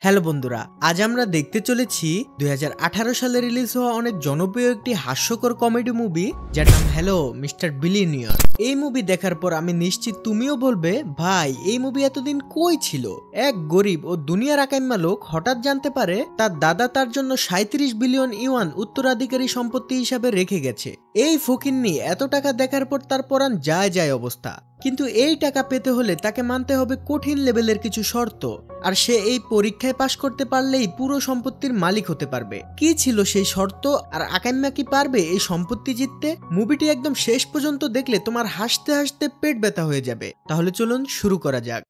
Hello বন্ধুরা, আজ আমরা দেখতে চলেছি 2018 সালে রিলিজ হওয়া অনেক জনপ্রিয় একটি হাস্যকর কমেডি মুভি যার নাম হ্যালো মিস্টার বিলিয়নিয়ার। এই মুভি দেখার পর আমি নিশ্চিত তুমিও বলবে, ভাই এই মুভি এতদিন কই ছিল? এক গরিব ও দুনিয়ার আকাইম্মা লোক হঠাৎ জানতে পারে তার দাদা তার জন্য 37 বিলিয়ন ইউয়ান উত্তরাধিকারী সম্পত্তি হিসাবে রেখে গেছে। এই ফকিন্নি এত টাকা দেখার পর তার পরাণ যায় অবস্থা। কিন্তু এই টাকা পেতে হলে তাকে মানতে হবে কঠিন লেভেলের কিছু শর্ত, আর সে এই পরীক্ষায় পাশ করতে পারলেই পুরো সম্পত্তির মালিক হতে পারবে। কি ছিল সেই শর্ত, আর আকাইম্মা কি পারবে এই সম্পত্তি জিততে? মুভিটি একদম শেষ পর্যন্ত দেখলে তোমার হাসতে হাসতে পেট ব্যথা হয়ে যাবে। তাহলে চলুন শুরু করা যাক।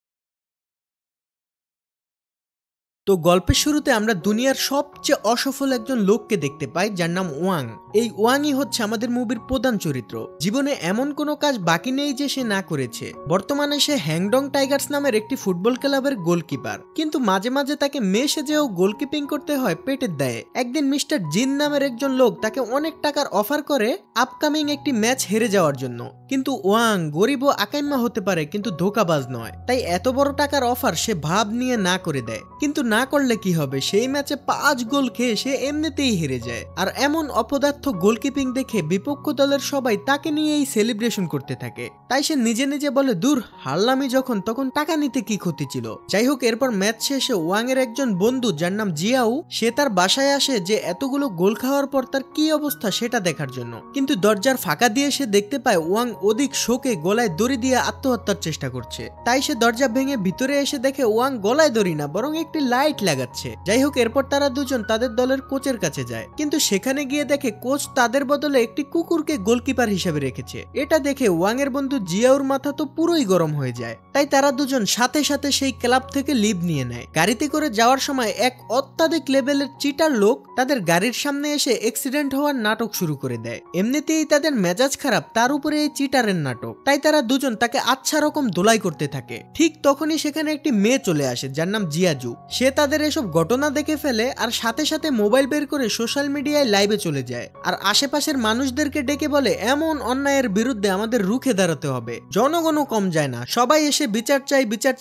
তো গল্পের শুরুতে আমরা দুনিয়ার সবচেয়ে অসফল একজন লোককে দেখতে পাই যার নাম ওয়াং। এই ওয়াংই হচ্ছে আমাদের মুভির প্রধান চরিত্র। জীবনে এমন কোনো কাজ বাকি নেই যে সে না করেছে। বর্তমানে সে হ্যাংডং টাইগার্স নামের একটি ফুটবল ক্লাবের গোলকিপার, কিন্তু মাঝে মাঝে তাকে মেয়ে সেজেও গোলকিপিং করতে হয় পেটের দায়ে। একদিন মিস্টার জিন নামের একজন লোক তাকে অনেক টাকার অফার করে আপকামিং একটি ম্যাচ হেরে যাওয়ার জন্য। কিন্তু ওয়াং গরিব ও আকাইম্মা হতে পারে কিন্তু ধোঁকাবাজ নয়, তাই এত বড় টাকার অফার সে ভাব নিয়ে না করে দেয়। কিন্তু না করলে কি হবে, সেই ম্যাচে 5 গোল খেয়ে সে এমনিতেই হেরে যায়। আর এমন অপদার্থ গোলকিপিং দেখে বিপক্ষ দলের সবাই তাকে নিয়েই সেলিব্রেশন করতে থাকে। তাই সে নিজে নিজে বলে, দূর, হারলামই যখন তখন টাকা নিতে কি ক্ষতি ছিল। যাই হোক, এরপর ম্যাচ শেষে ওয়াং এর একজন বন্ধু যার নাম জিয়াও, সে তার বাসায় আসে যে এতগুলো গোল খাওয়ার পর তার কি অবস্থা সেটা দেখার জন্য। কিন্তু দরজার ফাঁকা দিয়ে সে দেখতে পায় ওয়াং অধিক শোকে গলায় দড়ি দিয়ে আত্মহত্যার চেষ্টা করছে। তাই সে দরজা ভেঙে ভিতরে এসে দেখে ওয়াং গলায় দড়ি না, বরং একটি লাইট লাগাচ্ছে। যাই হোক, এরপর তারা দুজন তাদের দলের কোচের কাছে যায়, কিন্তু সেখানে গিয়ে দেখে কোচ তাদের বদলে একটি কুকুরকে গোলকিপার হিসেবে রেখেছে। এটা দেখে ওয়াং এর বন্ধু জিয়াউর মাথা তো পুরোই গরম হয়ে যায়। তাই তারা দুজন সাথে সাথে সেই ক্লাব থেকে লিভ নিয়ে নেয়। গাড়িতে করে যাওয়ার সময় এক অত্যাধিক লেভেলের চিটার লোক তাদের গাড়ির সামনে এসে অ্যাক্সিডেন্ট হওয়ার নাটক শুরু করে দেয়। এমনিতেই তাদের মেজাজ খারাপ, তার উপরে এই চিটারের নাটক। তাই তারা দুজন তাকে আচ্ছা রকম দোলাই করতে থাকে। ঠিক তখনই সেখানে একটি মেয়ে চলে আসে যার নাম জিয়াজু। সে তাদের এসব ঘটনা দেখে ফেলে আর সাথে সাথে মোবাইল বের করে সোশ্যাল মিডিয়ায় লাইভে চলে যায়, আর আশেপাশের মানুষদেরকে ডেকে বলে এমন অন্যায়ের বিরুদ্ধে আমাদের রুখে দাঁড়াতে হবে। জনগণও কম যায় না, সবাই এসে বিচার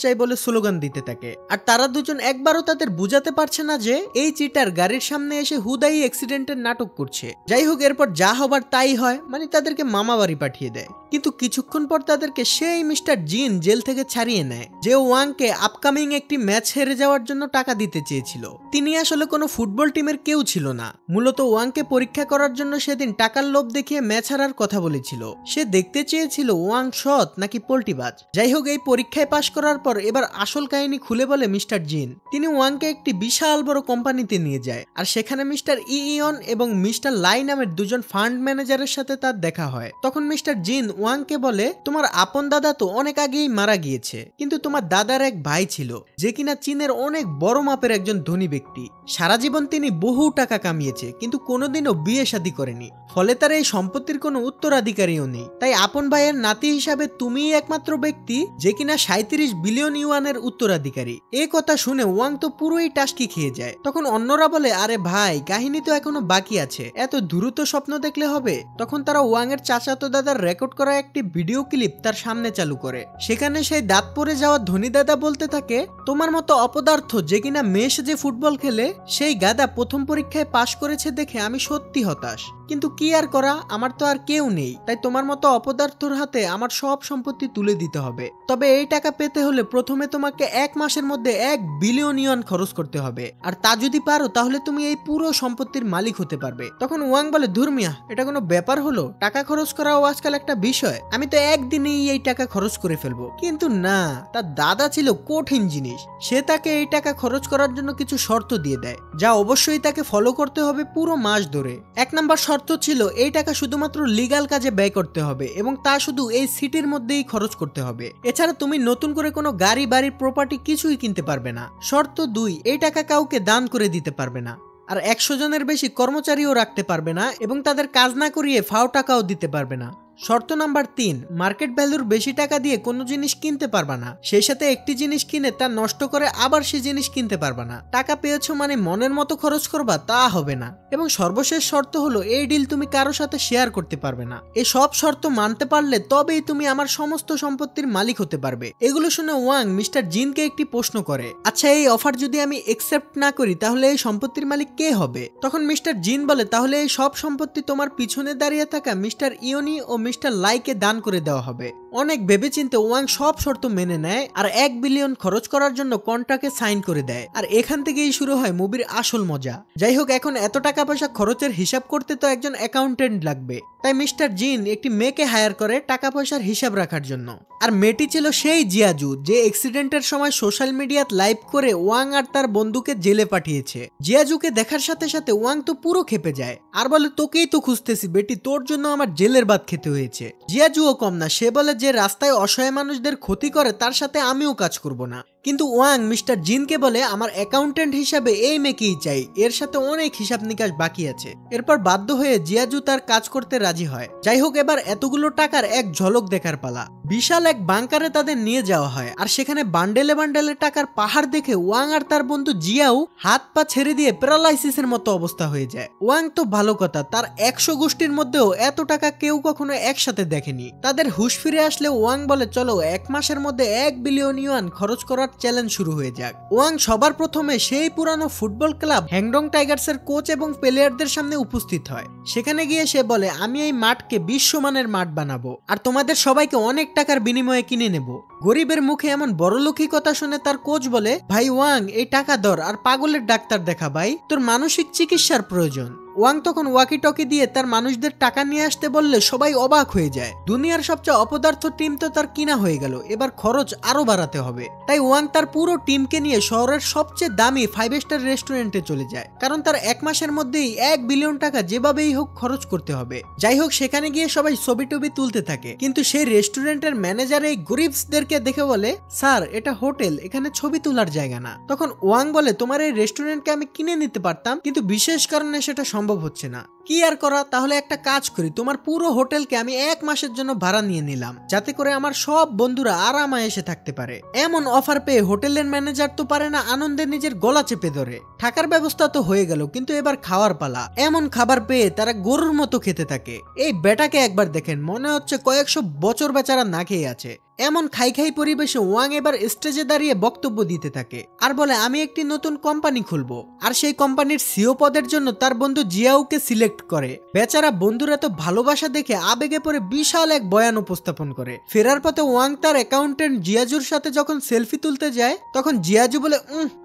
চাই বলে স্লোগান দিতে থাকে। আর তারা দুজন একবারও তাদের বুঝাতে পারছে না যে এই চিটার গাড়ির সামনে এসে হুদাই অ্যাক্সিডেন্টের নাটক করছে। যাই হোক, এরপর যা হবার তাই হয়, মানে তাদেরকে মামা বাড়ি পাঠিয়ে দেয়। কিন্তু কিছুক্ষণ পর তাদেরকে সেই মিস্টার জিন জেল থেকে ছাড়িয়ে নেয়, যে ওয়াংকে আপকামিং একটি ম্যাচ হেরে যাওয়ার জন্য টাকা দিতে চেয়েছিল। তিনি আসলে কোনো ফুটবল টিমের কেউ ছিল না, মূলত ওয়াংকে পরীক্ষা করার জন্য সেদিন টাকার লোভ দেখিয়ে ম্যাচ হারার কথা বলেছিল। সে দেখতে চেয়েছিল ওয়াং সৎ নাকি পোল্টিবাজ। যাই হোক, এই পরীক্ষায় পাশ করার পর এবার আসল কাহিনী খুলে বলে মিস্টার জিন। তিনি ওয়াংকে একটি বিশাল বড় কোম্পানিতে নিয়ে যায়, আর সেখানে মিস্টার ইয়ন এবং মিস্টার লাই নামের দুজন ফান্ড ম্যানেজারের সাথে তার দেখা হয়। তখন মিস্টার জিন ওয়াংকে বলে, তোমার আপন দাদা তো অনেক আগেই মারা গিয়েছে, কিন্তু তোমার দাদার এক ভাই ছিল যে কিনা চীনের অনেক বড় মাপের একজন ধনী ব্যক্তি। সারা জীবন তিনি বহু টাকা কামিয়েছে, কিন্তু কোনোদিনও বিয়ে শাদী করেনি, ফলে তার এই সম্পত্তির কোনো উত্তরাধিকারীও নেই। তাই আপন ভাইয়ের নাতি হিসাবে তুমিই একমাত্র ব্যক্তি যে কিনা 37 বিলিয়ন ইউয়ানের উত্তরাধিকারী। এই কথা শুনে ওয়াং তো পুরোই টাস্কি খেয়ে যায়। তখন অন্যরা বলে, আরে ভাই, কাহিনী তো এখনো বাকি আছে, এত দ্রুত স্বপ্ন দেখলে হবে? তখন তারা ওয়াং এর চাচাতো দাদার রেকর্ড করা একটি ভিডিও ক্লিপ তার সামনে চালু করে। সেখানে সেই দাঁত পড়ে যাওয়া ধনী দাদা বলতে থাকে, তোমার মতো অপদার্থ যে কিনা মেয়ে সেজে ফুটবল খেলে, সেই গাদা প্রথম পরীক্ষায় পাশ করেছে দেখে আমি সত্যি হতাশ, কিন্তু কি আর করা, আমার তো আর কেউ নেই। তাই তোমার মতো অপদার্থর হাতে আমার সব সম্পত্তি তুলে দিতে হবে। তবে এই টাকা পেতে হলে প্রথমে তোমাকে 1 মাসের মধ্যে 1 বিলিয়ন ইয়ন খরচ করতে হবে, আর তা যদি পারো তাহলে তুমি এই পুরো সম্পত্তির মালিক হতে পারবে। তখন ওয়াং বলে, ধর্মিয়া, এটা কোনো ব্যাপার হলো? টাকা খরচ করাও আজকাল একটা বিষয়, আমি তো একদিনেই এই টাকা খরচ করে ফেলবো। কিন্তু না, তার দাদা ছিল কঠিন জিনিস। সে তাকে এই টাকা খরচ করার জন্য কিছু শর্ত দিয়ে দেয়, যা অবশ্যই তাকে ফলো করতে হবে পুরো মাস ধরে। 1 নাম্বার শর্ত ছিল এই টাকা শুধুমাত্র লিগ্যাল কাজে ব্যয় করতে হবে, এবং তা শুধু এই সিটির মধ্যেই খরচ করতে হবে। এছাড়া তুমি নতুন করে কোনো গাড়ি বাড়ির প্রপার্টি কিছুই কিনতে পারবে না। শর্ত 2, এই টাকা কাউকে দান করে দিতে পারবে না, আর 100 জনের বেশি কর্মচারীও রাখতে পারবে না, এবং তাদের কাজ না করিয়ে ফাও টাকাও দিতে পারবে না। শর্ত নাম্বার 3, মার্কেট ভ্যালুর বেশি টাকা দিয়ে কোনো জিনিস কিনতে পারবা না, সেই সাথে একটি জিনিস কিনে তা নষ্ট করে আবার সেই জিনিস কিনতে পারবা না। টাকা পেয়েছো মানে মনের মতো খরচ করবা তা হবে না। এবং সর্বশেষ শর্ত হলো এই ডিল তুমি কারো সাথে শেয়ার করতে পারবে না। এই সব শর্ত মানতে পারলে তবেই তুমি আমার সমস্ত সম্পত্তির মালিক হতে পারবে। এগুলো শুনে ওয়াং মিস্টার জিনকে একটি প্রশ্ন করে, আচ্ছা এই অফার যদি আমি একসেপ্ট না করি তাহলে এই সম্পত্তির মালিক কে হবে? তখন মিস্টার জিন বলে, তাহলে এই সব সম্পত্তি তোমার পিছনে দাঁড়িয়ে থাকা মিস্টার ইওনি ও মিস্টার লাইকে দান করে দেওয়া হবে। অনেক ভেবেচিন্তে ওয়াং সব শর্ত মেনে নেয় আর 1 বিলিয়ন খরচ করার জন্য কন্ট্রাক্টে সাইন করে দেয়। আর এখান থেকেই শুরু হয় মুভির আসল মজা। যাই হোক, এখন এত টাকা পয়সা খরচের হিসাব করতে তো একজন অ্যাকাউন্টেন্ট লাগবে, তাই মিস্টার জিন একটি মেয়েকে হায়ার করে টাকা পয়সার হিসাব রাখার জন্য। আর মেয়েটি ছিল সেই জিয়াজু যে অ্যাক্সিডেন্টের সময় সোশ্যাল মিডিয়াত লাইভ করে ওয়াং আর তার বন্ধুকে জেলে পাঠিয়েছে। জিয়াজুকে দেখার সাথে সাথে ওয়াং তো পুরো খেপে যায় আর বলে, তোকেই তো খুঁজতেছি বেটি, তোর জন্য আমার জেলের ভাত খেতে হয়েছে। জিয়াজুও কম না, সে বলে যে রাস্তায় অসহায় মানুষদের ক্ষতি করে তার সাথে আমিও কাজ করব না। কিন্তু ওয়াং মিস্টার জিনকে বলে, আমার অ্যাকাউন্টেন্ট হিসাবে এই মেয়েকেই চাই, এর সাথে অনেক হিসাব নিকাশ বাকি আছে। এরপর বাধ্য হয়ে জিয়াজু তার কাজ করতে রাজি হয়। যাই হোক, এবার এতগুলো টাকার এক ঝলক দেখার পালা। বিশাল এক বাংকারে তাদের নিয়ে যাওয়া হয় আর সেখানে বান্ডেলে বান্ডেলে টাকার পাহাড় দেখে ওয়াং আর তার বন্ধু জিয়াও হাত পা ছেড়ে দিয়ে প্যারালাইসিসের মতো অবস্থা হয়ে যায়। ওয়াং তো ভালো কথা, তার 100 গোষ্ঠীর মধ্যেও এত টাকা কেউ কখনো একসাথে দেখেনি। তাদের হুঁশ ফিরে আসলে ওয়াং বলে, চলো 1 মাসের মধ্যে 1 বিলিয়ন ইউয়ান খরচ করার চ্যালেঞ্জ শুরু হয়ে যাক। ওয়াং সবার প্রথমে সেই পুরানো ফুটবল ক্লাব হ্যাংডং টাইগার্সের কোচ এবং প্লেয়ারদের সামনে উপস্থিত হয়। সেখানে গিয়ে সে বলে, আমি এই মাঠকে বিশ্বমানের মাঠ বানাবো আর তোমাদের সবাইকে অনেক টাকার বিনিময়ে কিনে নেব। গরিবের মুখে এমন বড়লোকি কথা শুনে তার কোচ বলে, ভাই ওয়াং, এই টাকা ধর আর পাগলের ডাক্তার দেখা ভাই, তোর মানসিক চিকিৎসার প্রয়োজন। ওয়াং তখন ওয়াকি টকি দিয়ে তার মানুষদের টাকা নিয়ে আসতে বললে সবাই অবাক হয়ে যায়। দুনিয়ার সবচেয়ে অপদার্থ টিম তো তার কিনা হয়ে গেল, এবার খরচ আরো বাড়াতে হবে। তাই ওয়াং তার পুরো টিমকে নিয়ে শহরের সবচেয়ে দামি 5 স্টার রেস্টুরেন্টে চলে যায়, কারণ তার 1 মাসের মধ্যেই 1 বিলিয়ন টাকা যেভাবেই হোক খরচ করতে হবে। যাই হোক, সেখানে গিয়ে সবাই ছবি টবি তুলতে থাকে, কিন্তু সেই রেস্টুরেন্টের ম্যানেজার এই গরিবসদেরকে দেখে বলে, স্যার এটা হোটেল, এখানে ছবি তোলার জায়গা না। তখন ওয়াং বলে, তোমার এই রেস্টুরেন্টকে আমি কিনে নিতে পারতাম, কিন্তু বিশেষ কারণে সেটা সম্ভব হচ্ছে না। কি আর করা, তাহলে একটা কাজ করি, তোমার পুরো হোটেলকে আমি 1 মাসের জন্য ভাড়া নিয়ে নিলাম, যাতে করে আমার সব বন্ধুরা আরামে এসে থাকতে পারে। এমন অফার পেয়ে হোটেলের ম্যানেজার তো পারে না আনন্দে নিজের গলা চেপে ধরে। থাকার ব্যবস্থা তো হয়ে গেল, কিন্তু এবার খাওয়ার পালা। এমন খাবার পেয়ে তারা গরুর মতো খেতে থাকে। এই বেটাকে একবার দেখেন, মনে হচ্ছে কয়েকশো বছর বেচারা না খেয়ে আছে। এমন খাই খাই পরিবেশে ওয়াং এবার স্টেজে দাঁড়িয়ে বক্তব্য দিতে থাকে আর বলে, আমি একটি নতুন কোম্পানি খুলবো। আর সেই কোম্পানির সিও পদের জন্য তার বন্ধু জিয়াউকে সিলেক্ট করে। বেচারা বন্ধুরা তো ভালোবাসা দেখে আবেগে পড়ে বিশাল এক বয়ান উপস্থাপন করে। ফেরার পথে ওয়াং তার অ্যাকাউন্টেন্ট জিয়াজুর সাথে যখন সেলফি তুলতে যায়, তখন জিয়াজু বলে,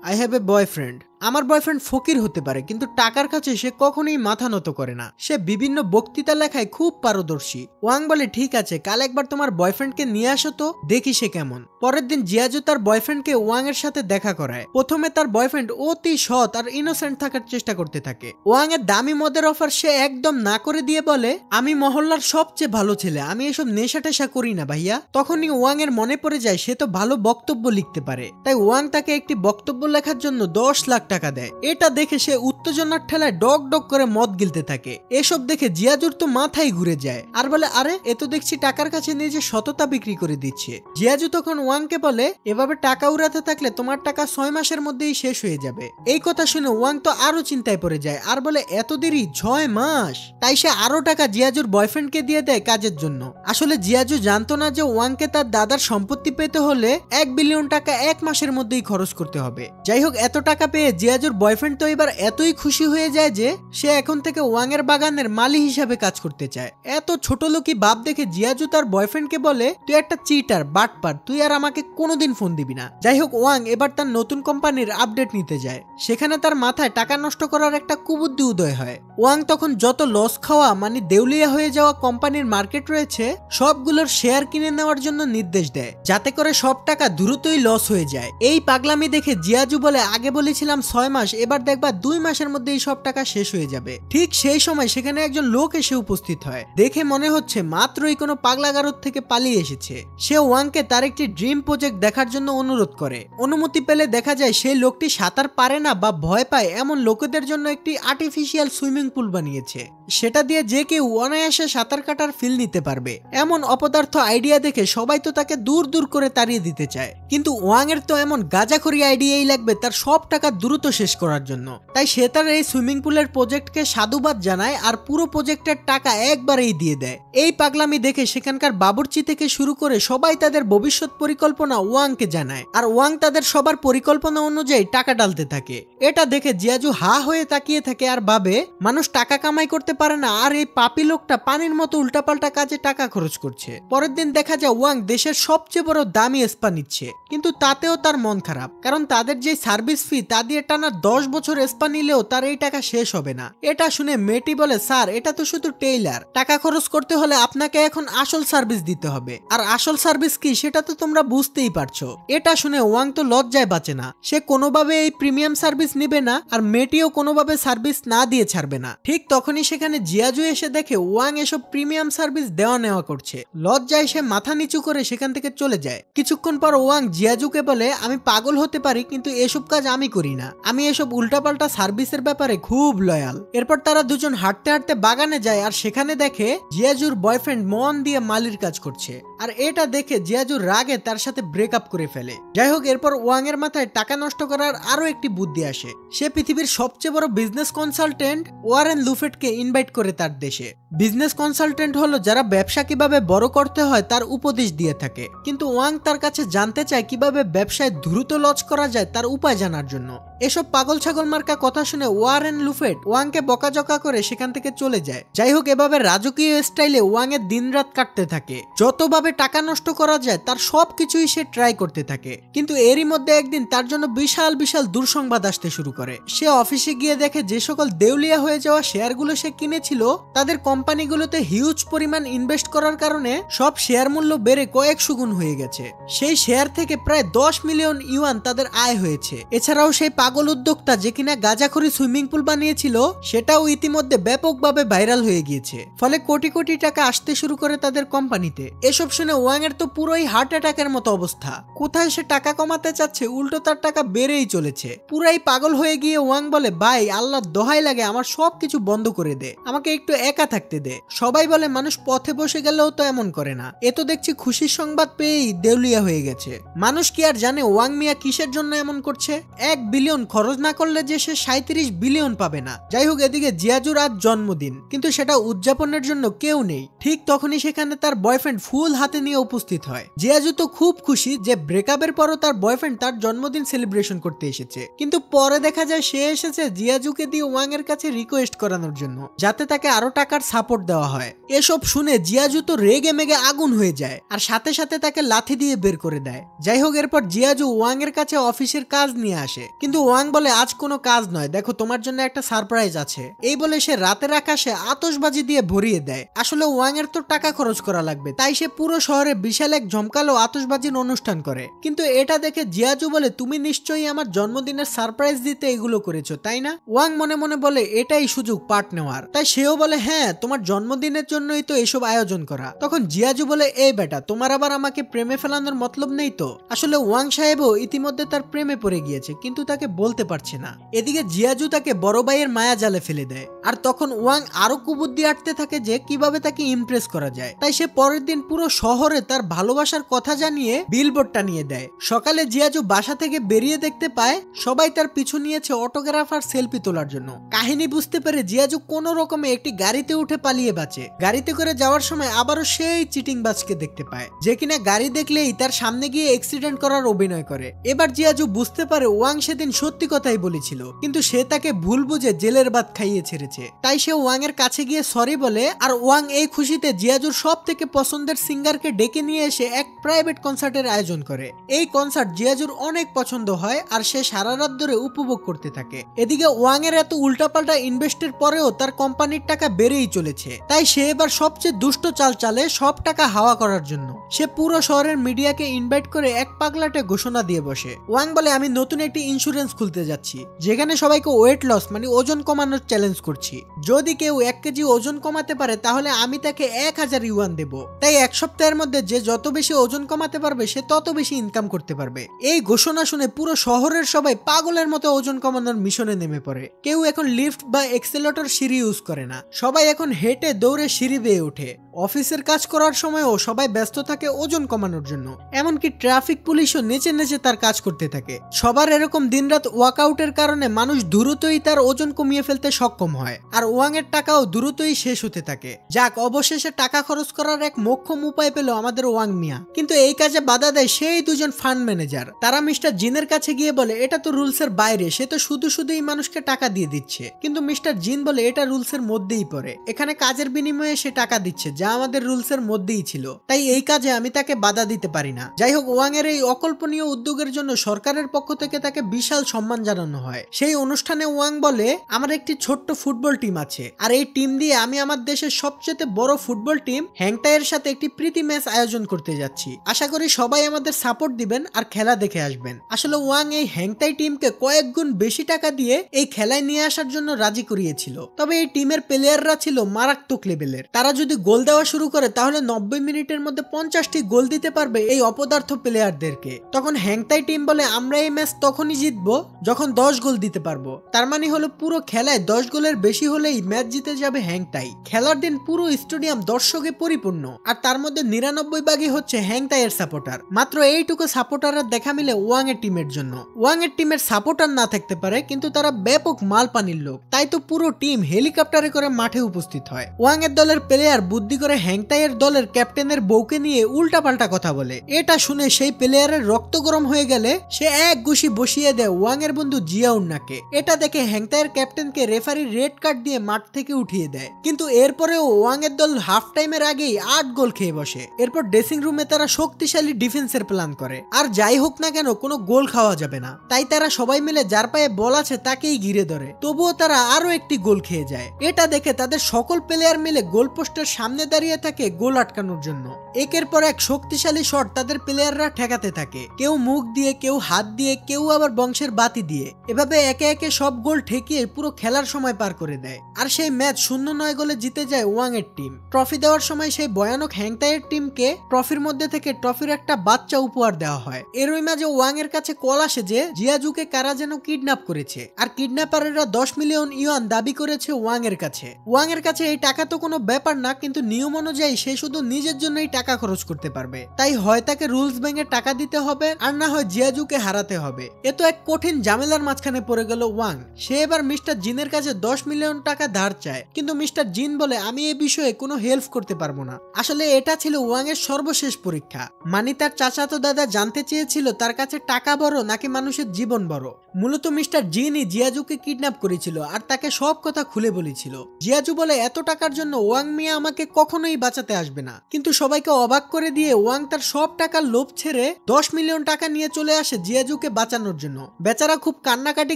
আই হ্যাভ এ বয়ফ্রেন্ড। আমার বয়ফ্রেন্ড ফকির হতে পারে, কিন্তু টাকার কাছে সে কখনোই মাথা নত করে না। সে বিভিন্ন বক্তৃতা লেখায় খুব পারদর্শী। ওয়াং বলে, ঠিক আছে, কাল একবার তোমার বয়ফ্রেন্ডকে নিয়ে আসো তো, দেখি সে কেমন। পরের দিন জিয়াজু তার বয়ফ্রেন্ডকে ওয়াং এর সাথে দেখা করায়। প্রথমে তার বয়ফ্রেন্ড অতি সৎ আর ইনোসেন্ট থাকার চেষ্টা করতে থাকে। ওয়াং এর দামি মদের অফার সে একদম না করে দিয়ে বলে, আমি মহল্লার সবচেয়ে ভালো ছেলে, আমি এসব নেশা টেশা করি না ভাইয়া। তখনই ওয়াং এর মনে পড়ে যায় সে তো ভালো বক্তব্য লিখতে পারে। তাই ওয়াং তাকে একটি বক্তব্য লেখার জন্য 10 লাখ টাকা দেয়। এটা দেখে সে উত্তেজনার ঠেলায় ডক ডক করে মদ গিলতে থাকে। এসব দেখে জিয়াজুর তো মাথায় ঘুরে যায় আর বলে, আরে এ তো দেখছি টাকার কাছে নিজে সততা বিক্রি করে দিচ্ছে। জিয়াজু তখন ওয়াংকে বলে, এভাবে টাকা উড়াতে থাকলে তোমার টাকা 6 মাসের মধ্যেই শেষ হয়ে যাবে। এই কথা শুনে ওয়াং তো আরো চিন্তায় পড়ে যায় আর বলে, এত দেরি, 6 মাস? তাই সে আরো টাকা জিয়াজুর বয়ফ্রেন্ডকে দিয়ে দেয় কাজের জন্য। আসলে জিয়াজু জানতো না যে ওয়াংকে তার দাদার সম্পত্তি পেতে হলে 1 বিলিয়ন টাকা 1 মাসের মধ্যেই খরচ করতে হবে। যাই হোক, এত টাকা পেয়ে জিয়াজুর বয়ফ্রেন্ড তো এবার এতই খুশি হয়ে যায় যে সে এখন থেকে ওয়াং এর বাগানের মালি হিসাবে কাজ করতে চায়। এত ছোট লোকই ভাব দেখে জিয়াজু তার বয়ফ্রেন্ডকে বলে, তুই একটা চিটার, বাটপার, তুই আর আমাকে কোনোদিন ফোন দিবি না। যাই হোক, ওয়াং এবার তার নতুন কোম্পানির আপডেট নিতে যায়। সেখানে তার মাথায় টাকা নষ্ট করার একটা কুবুদ্ধি উদয় হয়। ওয়াং তখন যত লস খাওয়া মানে দেউলিয়া হয়ে যাওয়া কোম্পানির মার্কেট রয়েছে সবগুলোর শেয়ার কিনে নেওয়ার জন্য নির্দেশ দেয়, যাতে করে সব টাকা দ্রুতই লস হয়ে যায়। এই পাগলামি দেখে জিয়াজু বলে, আগে বলেছিলাম 6 মাস, এবার দেখবা 2 মাসের মধ্যে এই সব টাকা শেষ হয়ে যাবে। ঠিক সেই সময় সেখানে একজন লোক এসে উপস্থিত হয়। দেখে মনে হচ্ছে মাত্রই কোনো পাগলাগারদ থেকে পালিয়ে এসেছে। সে ওয়াংকে তার একটি ড্রিম প্রজেক্ট দেখার জন্য অনুরোধ করে। অনুমতি পেলে দেখা যায় সেই লোকটি সাঁতার পারে না বা ভয় পায় এমন লোকেদের জন্য একটি আর্টিফিশিয়াল সুইমিং পুল বানিয়েছে। সেটা দিয়ে যে কেউ অনায়াসে সাঁতার কাটার ফিল নিতে পারবে। এমন অপদার্থ আইডিয়া দেখে সবাই তো তাকে দূর দূর করে তাড়িয়ে দিতে চায়, কিন্তু ওয়াং এর তো এমন গাঁজাখড়ি আইডিয়াই লাগবে তার সব টাকা দ্রুত শেষ করার জন্য। তাই সে তার এই সুইমিং পুলের প্রজেক্টকে সাধুবাদ জানায় আর পুরো প্রজেক্টের টাকা একবারেই দিয়ে দেয়। এই পাগলামি দেখে সেখানকার বাবুর্চি থেকে শুরু করে সবাই তাদের ভবিষ্যৎ পরিকল্পনা ওয়াংকে জানায়, আর ওয়াং তাদের সবার পরিকল্পনা অনুযায়ী টাকা ডালতে থাকে। এটা দেখে জিয়াজু হা হয়ে তাকিয়ে থাকে আর ভাবে মানুষ টাকা কামাই করতে পারে না, আর এই পাপি লোকটা পানির মতো উল্টাপাল্টা কাজে টাকা খরচ করছে। পরের দিন দেখা যায় ওয়াং দেশের সবচেয়ে বড় দামি স্পা নিচ্ছে, কিন্তু তাতেও তার মন খারাপ, কারণ তাদের যে সার্ভিস ফি তা দিয়ে টানা 10 বছর স্পা নিলেও তার এই টাকা শেষ হবে না। এটা শুনে মেয়েটি বলে, স্যার এটা তো শুধু টেইলার, টাকা খরচ করতে হলে আপনাকে এখন আসল সার্ভিস দিতে হবে, আর আসল সার্ভিস কি সেটা তো তোমরা বুঝতেই পারছো। এটা শুনে ওয়াং তো লজ্জায় বাঁচে না, সে কোনোভাবে এই প্রিমিয়াম সার্ভিস নিবে না, আর মেয়েটিও কোনোভাবে সার্ভিস না দিয়ে ছাড়বে না। ঠিক তখনই সেখানে জিয়াজু এসে দেখে ওয়াং এসব প্রিমিয়াম সার্ভিস দেওয়া নেওয়া করছে। লজ্জায় সে মাথা নিচু করে সেখান থেকে চলে যায়। কিছুক্ষণ পর ওয়াং জিয়াজুকে বলে, আমি পাগল হতে পারি কিন্তু এসব কাজ আমি করি না, আমি এসব উল্টাপাল্টা সার্ভিসের ব্যাপারে খুব লয়াল। এরপর তারা দুজন হাঁটতে হাঁটতে বাগানে যায় আর সেখানে দেখে জিয়াজুর বয়ফ্রেন্ড মন দিয়ে মালির কাজ করছে, আর এটা দেখে জিয়াজুর রাগে তার সাথে ব্রেকআপ করে ফেলে। যাই হোক, এরপর ওয়াং এর মাথায় টাকা নষ্ট করার আরো একটি বুদ্ধি আসে। সে পৃথিবীর সবচেয়ে বড় বিজনেস কনসালটেন্ট ওয়ারেন লুফেটকে ইনভাইট করে তার দেশে। বিজনেস কনসালটেন্ট হলো যারা ব্যবসা কিভাবে বড় করতে হয় তার উপদেশ দিয়ে থাকে, কিন্তু ওয়াং তার কাছে জানতে চায় কিভাবে ব্যবসায় দ্রুত লঞ্চ করা যায় তার উপায় জানার জন্য। এসব পাগল ছাগল মার্কা কথা শুনে ওয়ারেন লুফেট ওয়াংকে বকাঝকা করে সেখান থেকে চলে যায়। যাই হোক, এভাবে রাজকীয় স্টাইলে ওয়াং এর দিনরাত কাটতে থাকে। যতভাবে টাকা নষ্ট করা যায় তার সবকিছুই সে ট্রাই করতে থাকে, কিন্তু এরই মধ্যে একদিন তার জন্য বিশাল বিশাল দুঃসংবাদ আসতে শুরু করে। সে অফিসে গিয়ে দেখে যে সকল দেউলিয়া হয়ে যাওয়া শেয়ারগুলো সে কিনেছিল তাদের কোম্পানিগুলোতে হিউজ পরিমাণ ইনভেস্ট করার কারণে সব শেয়ার মূল্য বেড়ে কয়েকশো গুণ হয়ে গেছে। সেই শেয়ার থেকে প্রায় 10 মিলিয়ন ইউয়ান তাদের আয় হয়েছে। এছাড়াও সেই পাগল উদ্যোক্তা যে কিনা গাঁজাখড়ি সুইমিং পুল বানিয়েছিল সেটাও ইতিমধ্যে ব্যাপকভাবে ভাইরাল হয়ে গিয়েছে, ফলে কোটি কোটি টাকা আসতে শুরু করে তাদের কোম্পানিতে। এসব শুনে ওয়াং এর তো পুরোই হার্ট অ্যাটাকের মতো অবস্থা। কোথায় সে টাকা কমাতে চাচ্ছে, উল্টো তার টাকা বেড়েই চলেছে। পুরাই পাগল হয়ে গিয়ে ওয়াং বলে, ভাই আল্লাহর দোহাই লাগে আমার সবকিছু বন্ধ করে দে, আমাকে একটু একা থাকতে দে। সবাই বলে মানুষ পথে বসে গেলেও তো এমন করে না, এ তো দেখছি খুশির সংবাদ পেয়েই দেউলিয়া হয়ে গেছে। মানুষ কি আর জানে ওয়াং মিয়া কিসের জন্য এমন করছে? 1 বিলিয়ন খরচ না করলে যে সে 37 বিলিয়ন পাবে না। যাই হোক, এদিকে জিয়াজুর আজ জন্মদিন, কিন্তু সেটা উদযাপনের জন্য কেউ নেই। ঠিক তখনই সেখানে তার বয়ফ্রেন্ড ফুল হাতে নিয়ে উপস্থিত হয়। জিয়াজু তো খুব খুশি যে ব্রেকআপের পরও তার বয়ফ্রেন্ড তার জন্মদিন সেলিব্রেশন করতে এসেছে, কিন্তু পরে দেখা যায় সে এসেছে জিয়াজুকে দিয়ে ওয়াং এর কাছে রিকোয়েস্ট করানোর জন্য, যাতে তাকে আরো টাকার সাপোর্ট দেওয়া হয়। এসব শুনে জিয়াজু তো রেগে মেগে আগুন হয়ে যায়, আর সাথে সাথে তাকে লাথি দিয়ে বের করে দেয়। যাই হোক, এরপর জিয়াজু ওয়াং এর কাছে অফিসের কাজ নিয়ে আসে, কিন্তু ওয়াং বলে আজ কোনো কাজ নয়, দেখো তোমার জন্য একটা সারপ্রাইজ আছে। এই বলে সে রাতের আকাশে আতশবাজি দিয়ে ভরিয়ে দেয়। আসলে ওয়াং এর তো টাকা খরচ করা লাগবে, তাই সে পুরো শহরে বিশাল এক জমকালো আতশবাজির অনুষ্ঠান করে। কিন্তু এটা দেখে জিয়াজু বলে, তুমি নিশ্চয়ই আমার জন্মদিনের সারপ্রাইজ দিতে এগুলো করেছো তাই না? ওয়াং মনে মনে বলে এটাই সুযোগ পার্ট নেওয়ার। তাই সেও বলে, হ্যাঁ তোমার জন্মদিনের জন্যই তো এসব আয়োজন করা। তখন জিয়াজু বলে, এই বেটা তোমার আবার আমাকে প্রেমে ফেলানোর মতলব নেই তো? আসলে ওয়াং সাহেবও ইতিমধ্যে তার প্রেমে পড়ে গিয়েছে, কিন্তু তাকে বলতে পারছে না। এদিকে জিয়াজু তাকে বড় ভাইয়ের মায়া জালে ফেলে দেয়, আর তখন ওয়াং আরো কুবুদ্ধি আটতে থাকে যে কিভাবে তাকে ইমপ্রেস করা যায়। তাই সে পরের দিন পুরো শহরে তার ভালোবাসার কথা জানিয়ে বিলবোর্ড টানিয়ে দেয়। সকালে জিয়াজু বাসা থেকে বেরিয়ে দেখতে পায় সবাই তার পিছু নিয়েছে অটোগ্রাফ আর সেলফি তোলার জন্য। কাহিনী বুঝতে পেরে জিয়াজু কোনো রকমে একটি গাড়িতে উঠে পালিয়ে বাঁচে। গাড়িতে করে যাওয়ার সময় আবারও সেই চিটিংবাজকে দেখতে পায়, যে কিনা গাড়ি দেখলেই তার সামনে গিয়ে অ্যাক্সিডেন্ট করার অভিনয় করে। এবার জিয়াজু বুঝতে পারে ওয়াং সেদিন সত্যি কথাই বলেছিল, কিন্তু সে তাকে ভুল বুঝে জেলের ভাত খাইয়ে ছেড়েছে। তাই সে ওয়াং এর কাছে গিয়ে সরি বলে, আর ওয়াং এই খুশিতে জিয়াজুর সব থেকে পছন্দের সিঙ্গার সিঙ্গারকে ডেকে নিয়ে এসে এক প্রাইভেট কনসার্টের আয়োজন করে। এই কনসার্ট জিয়াজুর অনেক পছন্দ হয় আর সে সারা রাত ধরে উপভোগ করতে থাকে। এদিকে ওয়াং এর এত উল্টাপাল্টা ইনভেস্টের পরেও তার কোম্পানির টাকা বেড়েই চলেছে, তাই সে এবার সবচেয়ে দুষ্ট চাল চালে সব টাকা হাওয়া করার জন্য। সে পুরো শহরের মিডিয়াকে ইনভাইট করে এক পাগলাটে ঘোষণা দিয়ে বসে। ওয়াং বলে, আমি নতুন একটি ইন্স্যুরেন্স খুলতে যাচ্ছি, যেখানে সবাইকে ওয়েট লস মানে ওজন কমানোর চ্যালেঞ্জ করছি। যদি কেউ 1 কেজি ওজন কমাতে পারে তাহলে আমি তাকে 1000 ইউয়ান দেব। তাই 1 সপ্তাহের মধ্যে যে যত বেশি ওজন কমাতে পারবে সে তত বেশি ইনকাম করতে পারবে। এই ঘোষণা শুনে পুরো শহরের সবাই পাগলের মতো ওজন কমানোর মিশনে নেমে পড়ে। কেউ এখন লিফট বা এক্সেলেটর সিঁড়ি ইউজ করে না, সবাই এখন হেঁটে দৌড়ে সিঁড়ি বেয়ে ওঠে। অফিসের কাজ করার সময়ও সবাই ব্যস্ত থাকে ওজন কমানোর জন্য, এমনকি ট্রাফিক পুলিশও নেচে নেচে তার কাজ করতে থাকে। সবার এরকম দিনরাত ওয়ার্কআউটের কারণে মানুষ দ্রুতই তার ওজন কমিয়ে ফেলতে সক্ষম হয়, আর ওয়াং এর টাকাও দ্রুতই শেষ হতে থাকে। যাক, অবশেষে টাকা খরচ করার এক মোক্ষম উপায় পেল আমাদের ওয়াং মিয়া। কিন্তু এই কাজে বাধা দেয় সেই দুজন ফান্ড ম্যানেজার। তারা মিস্টার জিনের কাছে গিয়ে বলে, এটা তো রুলসের বাইরে, সে তো শুধু শুধুই মানুষকে টাকা দিয়ে দিচ্ছে। কিন্তু মিস্টার জিন বলে, এটা রুলসের মধ্যেই পড়ে, এখানে কাজের বিনিময়ে সে টাকা দিচ্ছে, যা আমাদের রুলসের মধ্যেই ছিল, তাই এই কাজে আমি তাকে বাধা দিতে পারি না। যাই হোক, ওয়াং এর এই অকল্পনীয় উদ্যোগের জন্য সরকারের পক্ষ থেকে তাকে বিশাল সম্মান জানানো হয়। সেই অনুষ্ঠানে ওয়াং বলে, আমার একটি ছোট্ট ফুটবল টিম আছে, আর এই টিম দিয়ে আমি আমার দেশের সবচেয়ে বড় ফুটবল টিম হ্যাংটাইয়ের সাথে একটি প্রীতি ম্যাচ আয়োজন করতে যাচ্ছি। আশা করি সবাই আমাদের সাপোর্ট দিবেন আর খেলা দেখে আসবেন। আসলে ওয়াং এই হ্যাংটাই টিমকে কয়েক গুণ বেশি টাকা দিয়ে এই খেলায় নিয়ে আসার জন্য রাজি করিয়েছিল। তবে এই টিমের প্লেয়াররা ছিল মারাত্মক লেভেলের। তারা যদি গোল দেওয়া শুরু করে তাহলে 90 মিনিটের মধ্যে 50টি গোল দিতে পারবে এই অপদার্থ প্লেয়ারদেরকে। তখন হ্যাংটাই টিম বলে, আমরা এই ম্যাচ তখনই জিতবো যখন 10 গোল দিতে পারবো। তার মানে হলো পুরো খেলায় 10 গোলের বেশি হলেই ম্যাচ জিতে যাবে হ্যাংটাই। খেলার দিন পুরো স্টেডিয়াম দর্শকে পরিপূর্ণ, আর তার মধ্যে 99 ভাগই হচ্ছে হ্যাংটাইয়ের সাপোর্টার। মাত্র এইটুকু সাপোর্টারের দেখা মিলে ওয়াং এর টিমের জন্য। ওয়াং এর টিমের সাপোর্টার না থাকতে পারে, কিন্তু তারা ব্যাপক মাল পানির লোক, তাই তো পুরো টিম হেলিকপ্টারে করে মাঠে উপস্থিত হয়। ওয়াং এর দলের প্লেয়ার বুদ্ধি করে হ্যাংটাইয়ের দলের ক্যাপ্টেনের বউকে নিয়ে উল্টাপাল্টা কথা বলে। এটা শুনে সেই প্লেয়ারের রক্ত গরম হয়ে গেলে সে এক ঘুষি বসিয়ে দেয় ওয়াং এর বন্ধু জিয়াউন্নাকে। এটা দেখে হ্যাংটাইয়ের ক্যাপ্টেনকে রেফারি রেড কার্ড দিয়ে মাঠ থেকে উঠিয়ে দেয়। কিন্তু এরপরেও ওয়াং এর দল হাফ টাইমের আগেই 8 গোল খেয়ে বসে। এরপর ড্রেসিং রুমে তারা শক্তিশালী ডিফেন্সের প্ল্যান করে, আর যাই হোক না কেন কোনো গোল খাওয়া যাবে না, তাই তারা সবাই মিলে যার পায়ে বল আছে তাকেই ঘিরে ধরে। তবুও তারা আরো একটি গোল খেয়ে যায়। এটা দেখে তাদের সকল প্লেয়ার মিলে গোল পোস্টের সামনে দাঁড়িয়ে থাকে গোল আটকানোর জন্য। একের পর এক শক্তিশালী শট তাদের প্লেয়াররা ঠেকাতে থাকে, কেউ মুখ দিয়ে, কেউ হাত দিয়ে, কেউ আবার বংশের বাতি দিয়ে। এভাবে একে একে সব গোল ঠেকিয়ে পুরো খেলার সময় পার করে দেয়। আর সেই ম্যাচ 0-9 গোলে জিতে যায় ওয়াং এর টিম। ট্রফি দেওয়ার সময় সেই ভয়ানক হ্যাংটাইয়ের টিমকে ট্রফির মধ্যে থেকে ট্রফির একটা বাচ্চা উপহার দেওয়া হয়। এরই মাঝে ওয়াং এর কাছে কল আসে যে জিয়াজুকে কারা যেন কিডন্যাপ করেছে, আর কিডন্যাপাররা 10 মিলিয়ন ইউয়ান দাবি করেছে ওয়াং এর কাছে। ওয়াং এর কাছে এই টাকা তো কোনো ব্যাপার না, কিন্তু নিয়ম অনুযায়ী সে শুধু নিজের জন্যই টাকা খরচ করতে পারবে, তাই হয় তাকে রুলস ভেঙে টাকা দিতে হবে, আর না হয় জিয়াজুকে হারাতে হবে। এ তো এক কঠিন ঝামেলার মাঝখানে পড়ে গেল ওয়াং। সে এবার মিস্টার জিনের কাছে 10 মিলিয়ন টাকা ধার চায়, কিন্তু মিস্টার জিন বলে, আমি এই বিষয়ে কোনো হেল্প করতে পারবো না। আসলে এটা ছিল ওয়াং এর সর্বশেষ পরীক্ষা। মানে তার চাচাতো দাদা জানতে চেয়েছিল তার কাছে টাকা বড় নাকি মানুষের জীবন বড়। মূলত মিস্টার জিনই জিয়াজুকে কিডন্যাপ করেছিল আর তাকে সব কথা খুলে বলেছিল। জিয়াজু বলে, এত টাকার জন্য ওয়াং মিয়া আমাকে কখনোই বাঁচাতে আসবে না। কিন্তু সবাইকে অবাক করে দিয়ে ওয়াং তার সব টাকার লোভ ছেড়ে 10 মিলিয়ন টাকা নিয়ে চলে আসে জিয়াজুকে বাঁচানোর জন্য। বেচারা খুব কান্নাকাটি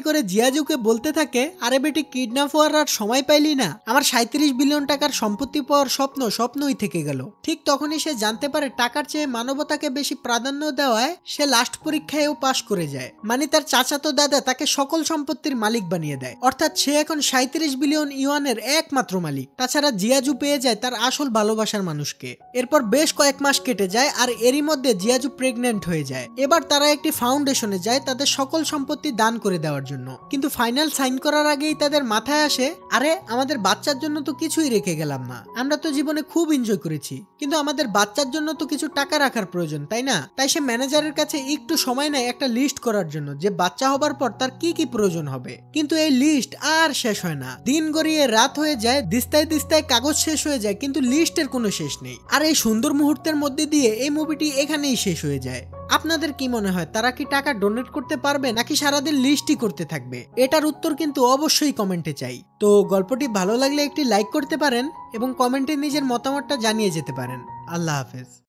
করে জিয়াজুকে বলতে থাকে, আরে বেটি, কিডন্যাপ হওয়ার আর সময় পাইলি না? আমার 37 বিলিয়ন টাকার সম্পত্তি পাওয়ার স্বপ্নই থেকে গেল। ঠিক তখনই সে জানতে পারে টাকার চেয়ে মানবতাকে বেশি প্রাধান্য দেওয়ায় সে লাস্ট পরীক্ষায়ও পাশ করে যায়। মানে তার চাচাতো দাদা তাকে সকল সম্পত্তির মালিক বানিয়ে দেয়, অর্থাৎ সে এখন 37 বিলিয়ন ইউয়ানের একমাত্র মালিক। তাছাড়া জিয়াজু পেয়ে যায় তার আসল ভালোবাসার মানুষকে। এরপর বেশ কয়েক মাস কেটে যায়, আর এরই মধ্যে জিয়াজু প্রেগনেন্ট হয়ে যায়। এবার তারা একটি ফাউন্ডেশনে যায় তাদের সকল সম্পত্তি দান করে দেওয়ার জন্য। কিন্তু ফাইনাল সাইন করার আগেই তাদের মাথায় আসে, আরে আমাদের বাচ্চার জন্য তো কিছুই রেখে গেলাম না। আমরা তো জীবনে খুব এনজয় করেছি, কিন্তু আমাদের বাচ্চার জন্য তো কিছু টাকা রাখার প্রয়োজন, তাই না? তাই সে ম্যানেজারের কাছে একটু সময় নেয় একটা লিস্ট করার জন্য, যে বাচ্চা হবার পর তার কি কি প্রয়োজন হবে। কিন্তু এই লিস্ট আর শেষ হয় না। দিন গড়িয়ে রাত হয়ে যায়, দিস্তায় দিস্তায় কাগজ শেষ হয়ে যায়, কিন্তু লিস্টের কোনো শেষ নেই। আর এই সুন্দর মুহূর্তের মধ্যে দিয়ে এই মুভিটি এখানেই শেষ হয়ে যায়। আপনাদের কি মনে হয়, তারা কি টাকা ডোনেট করতে পারবে নাকি সারাদিন লিস্টই করতে থাকবে? এটার উত্তর কিন্তু অবশ্যই কমেন্টে চাই। তো গল্পটি ভালো লাগলে একটি লাইক করতে পারেন এবং কমেন্টে নিজের মতামতটা জানিয়ে যেতে পারেন। আল্লাহ হাফেজ।